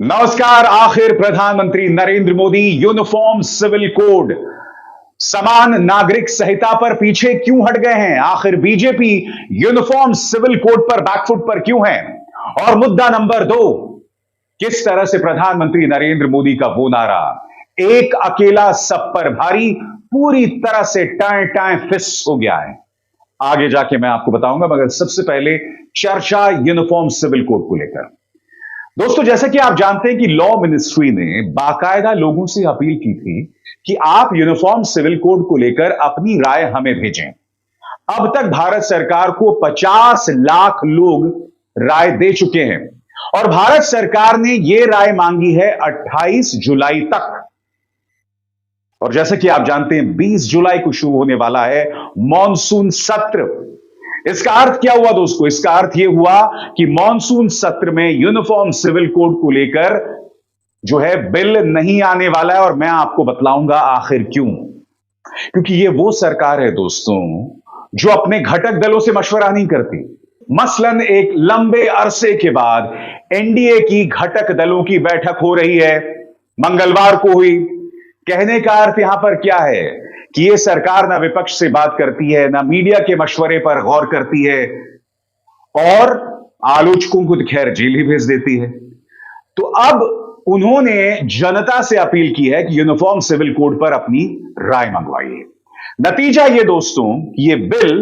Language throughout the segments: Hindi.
नमस्कार। आखिर प्रधानमंत्री Narendra Modi uniform civil code, समान नागरिक संहिता पर पीछे क्यों हट गए हैं? आखिर बीजेपी यूनिफॉर्म सिविल कोड पर बैकफुट पर क्यों है? और मुद्दा नंबर 2, किस तरह से प्रधानमंत्री नरेंद्र मोदी का वो नारा, एक अकेला सब पर भारी, पूरी तरह से टाए टाए फिस हो गया है? आगे जाके मैं आपको बताऊंगा, मगर सबसे पहले चर्चा यूनिफॉर्म सिविल कोड को लेकर। दोस्तों, जैसा कि आप जानते हैं कि लॉ मिनिस्ट्री ने बाकायदा लोगों से अपील की थी कि आप यूनिफॉर्म सिविल कोड को लेकर अपनी राय हमें भेजें। अब तक भारत सरकार को 50 लाख लोग राय दे चुके हैं और भारत सरकार ने यह राय मांगी है 28 जुलाई तक। और जैसा कि आप जानते हैं 20 जुलाई को शुरू होने वाला है मॉनसून सत्र। इसका अर्थ क्या हुआ दोस्तों? इसका अर्थ यह हुआ कि मॉनसून सत्र में यूनिफॉर्म सिविल कोड को लेकर जो है बिल नहीं आने वाला है, और मैं आपको बतलाऊंगा आखिर क्यों। क्योंकि यह वो सरकार है दोस्तों जो अपने घटक दलों से मशवरा नहीं करती। मसलन एक लंबे अरसे के बाद एनडीए की घटक दलों की बैठक हो रही है, मंगलवार को हुई। कहने का अर्थ यहां पर क्या है कि यह सरकार ना विपक्ष से बात करती है, ना मीडिया के मशवरे पर गौर करती है, और आलोचकों को तो खैर जेल ही भेज देती है। तो अब उन्होंने जनता से अपील की है कि यूनिफॉर्म सिविल कोड पर अपनी राय मंगवाइए। नतीजा यह दोस्तों कि यह बिल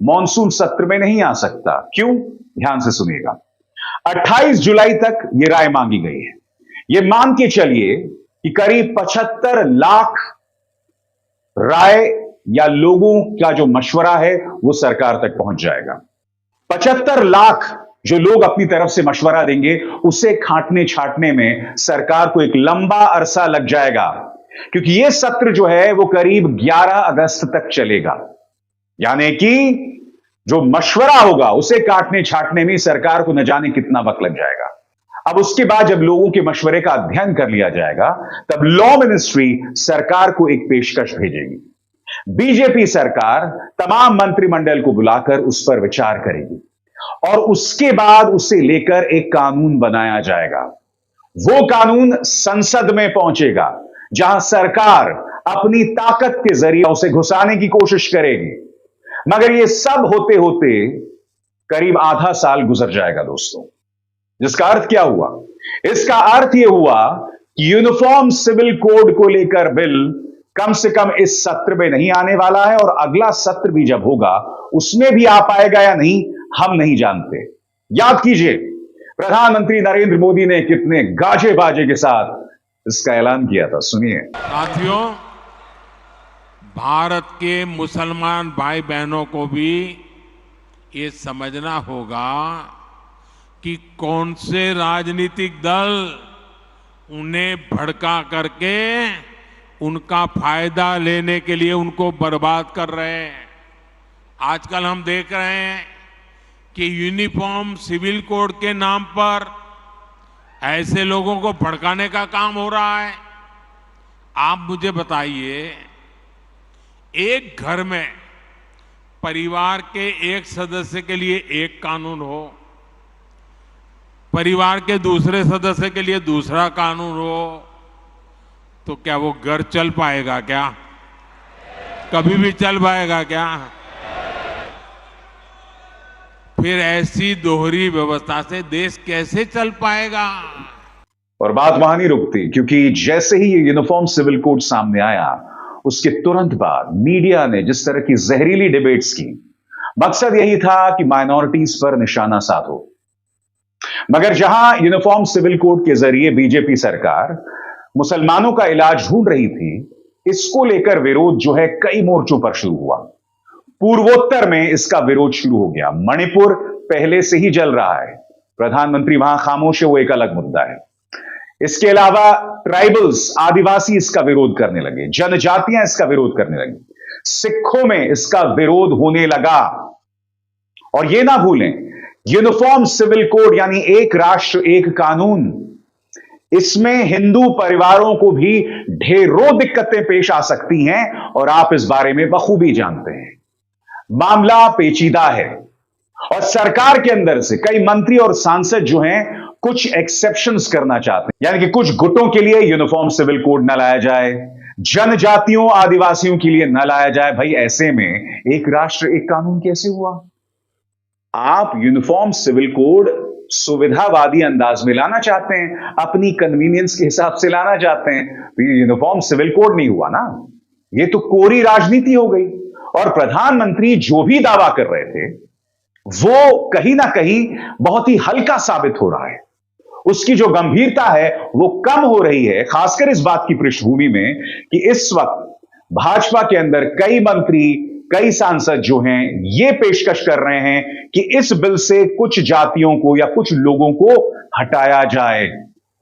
मॉनसून सत्र में नहीं आ सकता। क्यों? ध्यान से सुनिएगा। 28 जुलाई तक यह राय मांगी गई है। यह मान के चलिए कि करीब 75 लाख राय या लोगों का जो मशवरा है वो सरकार तक पहुंच जाएगा। 75 लाख जो लोग अपनी तरफ से मशवरा देंगे, उसे खाटने छाटने में सरकार को एक लंबा अरसा लग जाएगा, क्योंकि यह सत्र जो है वो करीब 11 अगस्त तक चलेगा। यानी कि जो मशवरा होगा उसे काटने छाटने में सरकार को न जाने कितना वक्त लग जाएगा। अब उसके बाद जब लोगों के मशवरे का अध्ययन कर लिया जाएगा, तब लॉ मिनिस्ट्री सरकार को एक पेशकश भेजेगी। बीजेपी सरकार तमाम मंत्रिमंडल को बुलाकर उस पर विचार करेगी और उसके बाद उसे लेकर एक कानून बनाया जाएगा। वो कानून संसद में पहुंचेगा, जहां सरकार अपनी ताकत के जरिए उसे घुसाने की कोशिश करेगी। मगर यह सब होते होते करीब आधा साल गुजर जाएगा दोस्तों। जिसका अर्थ क्या हुआ? इसका अर्थ यह हुआ कि यूनिफॉर्म सिविल कोड को लेकर बिल कम से कम इस सत्र में नहीं आने वाला है, और अगला सत्र भी जब होगा उसमें भी आ पाएगा या नहीं, हम नहीं जानते। याद कीजिए, प्रधानमंत्री नरेंद्र मोदी ने कितने गाजे बाजे के साथ इसका ऐलान किया था। सुनिए। साथियों, भारत के मुसलमान भाई बहनों को भी ये समझना होगा कि कौन से राजनीतिक दल उन्हें भड़का करके उनका फायदा लेने के लिए उनको बर्बाद कर रहे हैं। आजकल हम देख रहे हैं कि यूनिफॉर्म सिविल कोड के नाम पर ऐसे लोगों को भड़काने का काम हो रहा है। आप मुझे बताइए, एक घर में परिवार के एक सदस्य के लिए एक कानून हो, परिवार के दूसरे सदस्य के लिए दूसरा कानून हो, तो क्या वो घर चल पाएगा? क्या कभी भी चल पाएगा क्या? फिर ऐसी दोहरी व्यवस्था से देश कैसे चल पाएगा? और बात वहां नहीं रुकती, क्योंकि जैसे ही ये यूनिफॉर्म सिविल कोड सामने आया, उसके तुरंत बाद मीडिया ने जिस तरह की जहरीली डिबेट्स की, मकसद यही था कि माइनॉरिटीज पर निशाना साधो। मगर जहां यूनिफॉर्म सिविल कोड के जरिए बीजेपी सरकार मुसलमानों का इलाज ढूंढ रही थी, इसको लेकर विरोध जो है कई मोर्चों पर शुरू हुआ। पूर्वोत्तर में इसका विरोध शुरू हो गया। मणिपुर पहले से ही जल रहा है, प्रधानमंत्री वहां खामोश है, वो एक अलग मुद्दा है। इसके अलावा ट्राइबल्स, आदिवासी इसका विरोध करने लगे, जनजातियां इसका विरोध करने लगी, सिखों में इसका विरोध होने लगा। और यह ना भूलें, यूनिफॉर्म सिविल कोड यानी एक राष्ट्र एक कानून, इसमें हिंदू परिवारों को भी ढेरों दिक्कतें पेश आ सकती हैं, और आप इस बारे में बखूबी जानते हैं। मामला पेचीदा है और सरकार के अंदर से कई मंत्री और सांसद जो हैं कुछ एक्सेप्शंस करना चाहते हैं, यानी कि कुछ गुटों के लिए यूनिफॉर्म सिविल कोड न लाया जाए, जनजातियों आदिवासियों के लिए न लाया जाए। भाई ऐसे में एक राष्ट्र एक कानून कैसे हुआ? आप यूनिफॉर्म सिविल कोड सुविधावादी अंदाज में लाना चाहते हैं, अपनी कन्वीनियंस के हिसाब से लाना चाहते हैं, तो ये यूनिफॉर्म सिविल कोड नहीं हुआ ना, ये तो कोरी राजनीति हो गई। और प्रधानमंत्री जो भी दावा कर रहे थे वो कहीं ना कहीं बहुत ही हल्का साबित हो रहा है। उसकी जो गंभीरता है वो कम हो रही है, खासकर इस बात की पृष्ठभूमि में कि इस वक्त भाजपा के अंदर कई मंत्री, कई सांसद जो हैं ये पेशकश कर रहे हैं कि इस बिल से कुछ जातियों को या कुछ लोगों को हटाया जाए,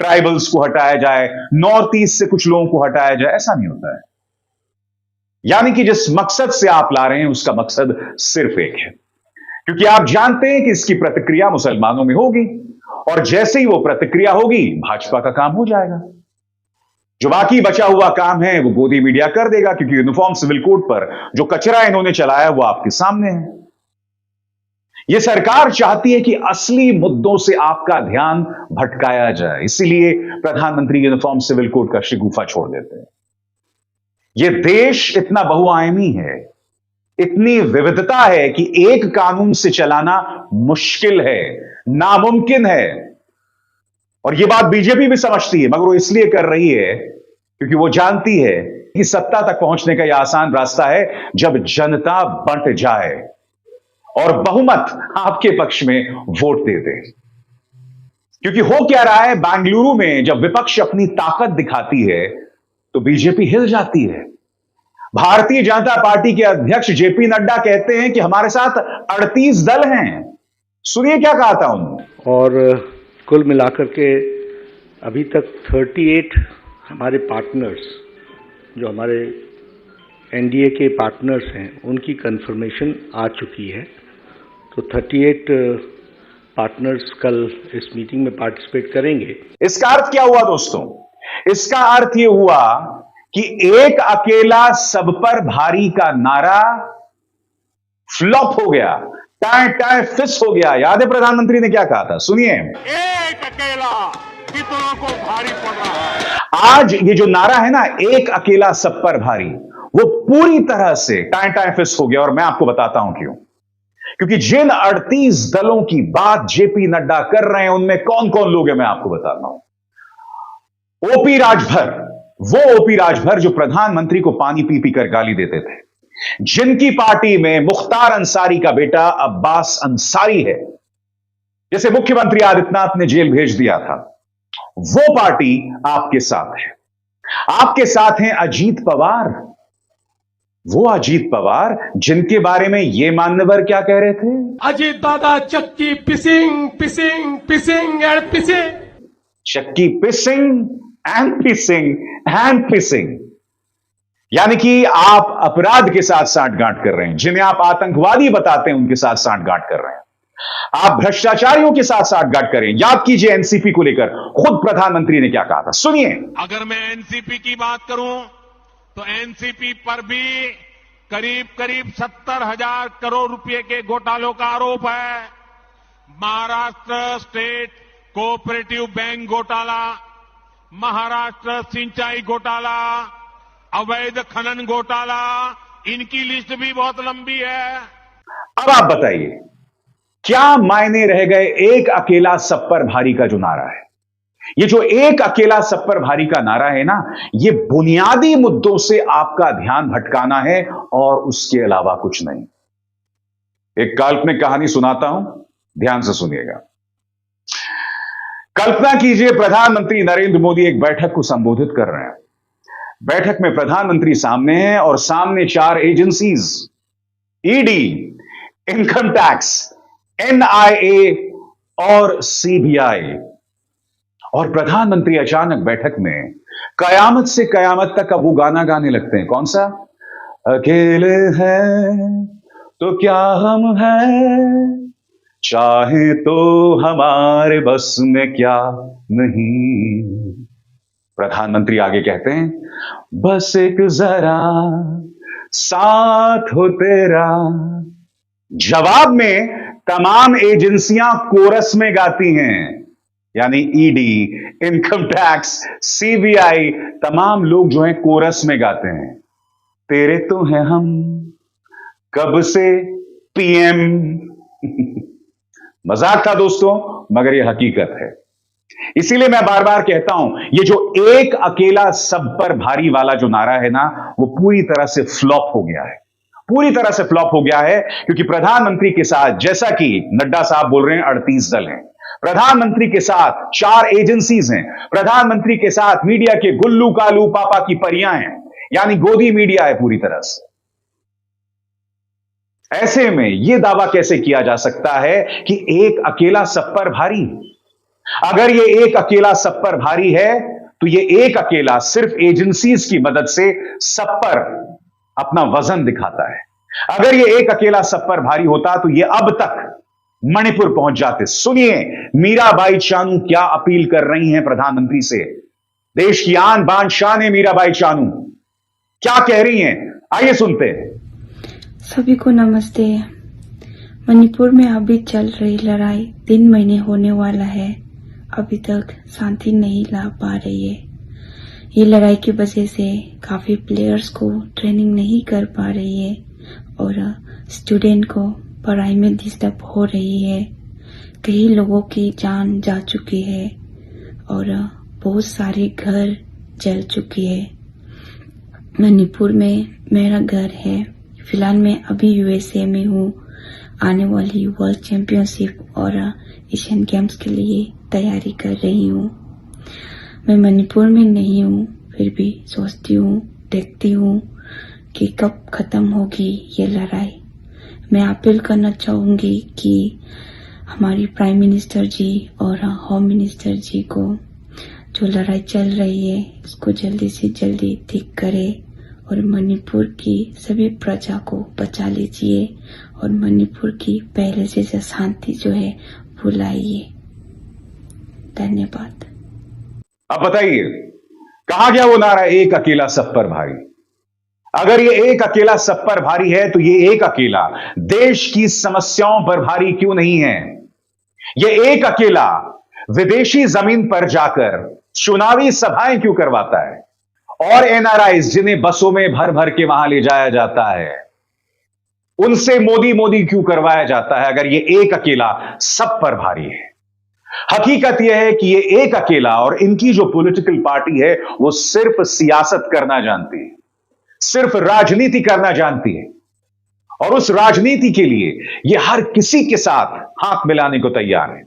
ट्राइबल्स को हटाया जाए, नॉर्थ ईस्ट से कुछ लोगों को हटाया जाए। ऐसा नहीं होता है। यानी कि जिस मकसद से आप ला रहे हैं उसका मकसद सिर्फ एक है, क्योंकि आप जानते हैं कि इसकी प्रतिक्रिया मुसलमानों में होगी और जैसे ही वो प्रतिक्रिया होगी भाजपा का काम हो जाएगा। जो बाकी बचा हुआ काम है वो गोदी मीडिया कर देगा, क्योंकि यूनिफॉर्म सिविल कोड पर जो कचरा इन्होंने चलाया वो आपके सामने है। ये सरकार चाहती है कि असली मुद्दों से आपका ध्यान भटकाया जाए, इसीलिए प्रधानमंत्री यूनिफॉर्म सिविल कोड का शिगुफा छोड़ देते हैं। यह देश इतना बहुआयामी है, इतनी विविधता है कि एक कानून से चलाना मुश्किल है, नामुमकिन है। और यह बात बीजेपी भी समझती है, मगर वो इसलिए कर रही है क्योंकि वो जानती है कि सत्ता तक पहुंचने का यह आसान रास्ता है जब जनता बंट जाए और बहुमत आपके पक्ष में वोट दे दे। क्योंकि हो क्या रहा है, बेंगलुरु में जब विपक्ष अपनी ताकत दिखाती है तो बीजेपी हिल जाती है। भारतीय जनता पार्टी के अध्यक्ष जेपी नड्डा कहते हैं कि हमारे साथ 38 दल हैं। सुनिए क्या कहा था उन्होंने। और कुल मिलाकर के अभी तक 38 हमारे पार्टनर्स, जो हमारे एनडीए के पार्टनर्स हैं, उनकी कंफर्मेशन आ चुकी है। तो 38 पार्टनर्स कल इस मीटिंग में पार्टिसिपेट करेंगे। इसका अर्थ क्या हुआ दोस्तों? इसका अर्थ यह हुआ कि एक अकेला सब पर भारी का नारा फ्लॉप हो गया, टाए टाए फिस हो गया। याद है प्रधानमंत्री ने क्या कहा था? सुनिए। एक अकेला कितनों को भारी पड़ रहा है। आज ये जो नारा है ना, एक अकेला सब पर भारी, वो पूरी तरह से टाए टाए फिस हो गया। और मैं आपको बताता हूं क्यों। क्योंकि जिन 38 दलों की बात जेपी नड्डा कर रहे हैं उनमें कौन कौन लोग हैं मैं आपको बताता हूं। ओपी राजभर, वो ओपी राजभर जो प्रधानमंत्री को पानी पी पी कर गाली देते थे, जिनकी पार्टी में मुख्तार अंसारी का बेटा अब्बास अंसारी है, जिसे मुख्यमंत्री आदित्यनाथ ने जेल भेज दिया था, वो पार्टी आपके साथ है। आपके साथ हैं अजीत पवार, वो अजीत पवार जिनके बारे में ये मान्यवर क्या कह रहे थे? अजीत दादा चक्की पिसिंग पिसिंग पिसिंग एंड पिसिंग, चक्की पिसिंग एंड पिसिंग एंड पिसिंग। यानी कि आप अपराध के साथ सांठगांठ कर रहे हैं, जिन्हें आप आतंकवादी बताते हैं उनके साथ सांठगांठ कर रहे हैं। आप भ्रष्टाचारियों के साथ सांठगांठ करें। याद कीजिए एनसीपी को लेकर खुद प्रधानमंत्री ने क्या कहा था, सुनिए। अगर मैं एनसीपी की बात करूं तो एनसीपी पर भी करीब करीब 70,000 करोड़ रुपए के घोटालों का आरोप है। महाराष्ट्र स्टेट कोऑपरेटिव बैंक घोटाला, महाराष्ट्र सिंचाई घोटाला, अवैध खनन घोटाला, इनकी लिस्ट भी बहुत लंबी है। अब आप बताइए क्या मायने रह गए एक अकेला सब पर भारी का जो नारा है? ये जो एक अकेला सब पर भारी का नारा है ना, ये बुनियादी मुद्दों से आपका ध्यान भटकाना है और उसके अलावा कुछ नहीं। एक काल्पनिक कहानी सुनाता हूं, ध्यान से सुनिएगा। कल्पना कीजिए प्रधानमंत्री नरेंद्र मोदी एक बैठक को संबोधित कर रहे हैं। बैठक में प्रधानमंत्री सामने हैं और सामने 4 agencies, ED, income tax, NIA और सीबीआई। और प्रधानमंत्री अचानक बैठक में कयामत से कयामत तक का वो गाना गाने लगते हैं। कौन सा? अकेले हैं तो क्या हम हैं, चाहे तो हमारे बस में क्या नहीं। प्रधानमंत्री आगे कहते हैं, बस एक जरा साथ हो तेरा। जवाब में तमाम एजेंसियां कोरस में गाती हैं यानी ईडी, इनकम टैक्स, सीबीआई, तमाम लोग जो हैं कोरस में गाते हैं, तेरे तो हैं हम कब से पीएम। मजाक था दोस्तों, मगर यह हकीकत है। इसीलिए मैं बार बार कहता हूं, ये जो एक अकेला सब पर भारी वाला जो नारा है ना, वो पूरी तरह से फ्लॉप हो गया है, पूरी तरह से फ्लॉप हो गया है। क्योंकि प्रधानमंत्री के साथ, जैसा कि नड्डा साहब बोल रहे हैं, 38 दल हैं, प्रधानमंत्री के साथ 4 एजेंसीज हैं, प्रधानमंत्री के साथ मीडिया के गुल्लू कालू पापा की परियां हैं, यानी गोदी मीडिया है पूरी तरह से। ऐसे में यह दावा कैसे किया जा सकता है कि एक अकेला सब पर भारी? अगर यह एक अकेला सब पर भारी है, तो यह एक अकेला सिर्फ एजेंसीज की मदद से सब पर अपना वजन दिखाता है। अगर यह एक अकेला सब पर भारी होता, तो यह अब तक मणिपुर पहुंच जाते। सुनिए मीराबाई चानू क्या अपील कर रही हैं प्रधानमंत्री से। देश की आन बान शान है मीराबाई चानू, क्या कह रही हैं, आइए सुनते हैं। सभी को नमस्ते। मणिपुर में अभी चल रही लड़ाई 3 महीने होने वाला है, अभी तक शांति नहीं ला पा रही है। ये लड़ाई की वजह से काफी प्लेयर्स को ट्रेनिंग नहीं कर पा रही है और स्टूडेंट को पढ़ाई में डिस्टर्ब हो रही है। कई लोगों की जान जा चुकी है और बहुत सारे घर जल चुकी है। मणिपुर में मेरा घर है। फिलहाल मैं अभी यूएसए में हूँ। आने वाली वर्ल्ड चैंपियनशिप और एशियन गेम्स के लिए तैयारी कर रही हूँ। मैं मणिपुर में नहीं हूँ, फिर भी सोचती हूँ, देखती हूँ कि कब खत्म होगी ये लड़ाई। मैं अपील करना चाहूंगी कि हमारी प्राइम मिनिस्टर जी और होम मिनिस्टर जी को जो लड़ाई चल रही है उसको जल्दी से जल्दी ठीक करे और मणिपुर की सभी प्रजा को बचा लीजिए और मणिपुर की पहले जैसे शांति जो है वो लाइए। धन्यवाद। अब बताइए, कहां गया वो नारा एक अकेला सब पर भारी? अगर ये एक अकेला सब पर भारी है, तो ये एक अकेला देश की समस्याओं पर भारी क्यों नहीं है? ये एक अकेला विदेशी जमीन पर जाकर चुनावी सभाएं क्यों करवाता है और एनआरआईज जिन्हें बसों में भर भर के वहां ले जाया जाता है, उनसे मोदी मोदी क्यों करवाया जाता है? अगर ये एक अकेला सब पर भारी है। हकीकत यह है कि ये एक अकेला और इनकी जो पॉलिटिकल पार्टी है वो सिर्फ सियासत करना जानती है, सिर्फ राजनीति करना जानती है और उस राजनीति के लिए ये हर किसी के साथ हाथ मिलाने को तैयार है।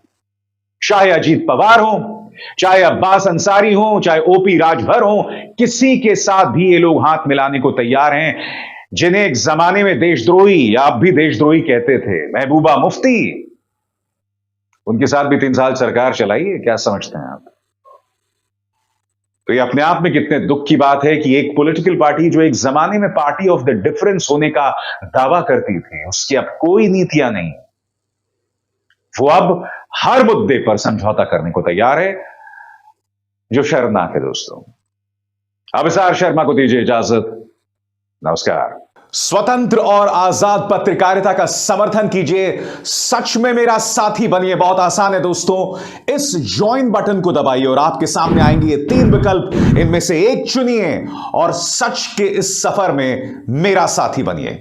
चाहे अजीत पवार हो, चाहे अब्बास अंसारी हो, चाहे ओपी राजभर हो, किसी के साथ भी ये लोग हाथ मिलाने को तैयार हैं। जिन्हें एक जमाने में देशद्रोही या अब भी देशद्रोही कहते थे, महबूबा मुफ्ती, उनके साथ भी 3 साल सरकार चलाई है। क्या समझते हैं आप? तो ये अपने आप में कितने दुख की बात है कि एक पॉलिटिकल पार्टी जो एक जमाने में पार्टी ऑफ द डिफरेंस होने का दावा करती थी, उसकी अब कोई नीतियां नहीं, वो अब हर मुद्दे पर समझौता करने को तैयार है, जो शर्मनाक है दोस्तों। अभिसार शर्मा को दीजिए इजाजत। नमस्कार। स्वतंत्र और आजाद पत्रकारिता का समर्थन कीजिए, सच में मेरा साथी बनिए। बहुत आसान है दोस्तों, इस ज्वाइन बटन को दबाइए और आपके सामने आएंगे ये 3 विकल्प, इनमें से एक चुनिए और सच के इस सफर में मेरा साथी बनिए।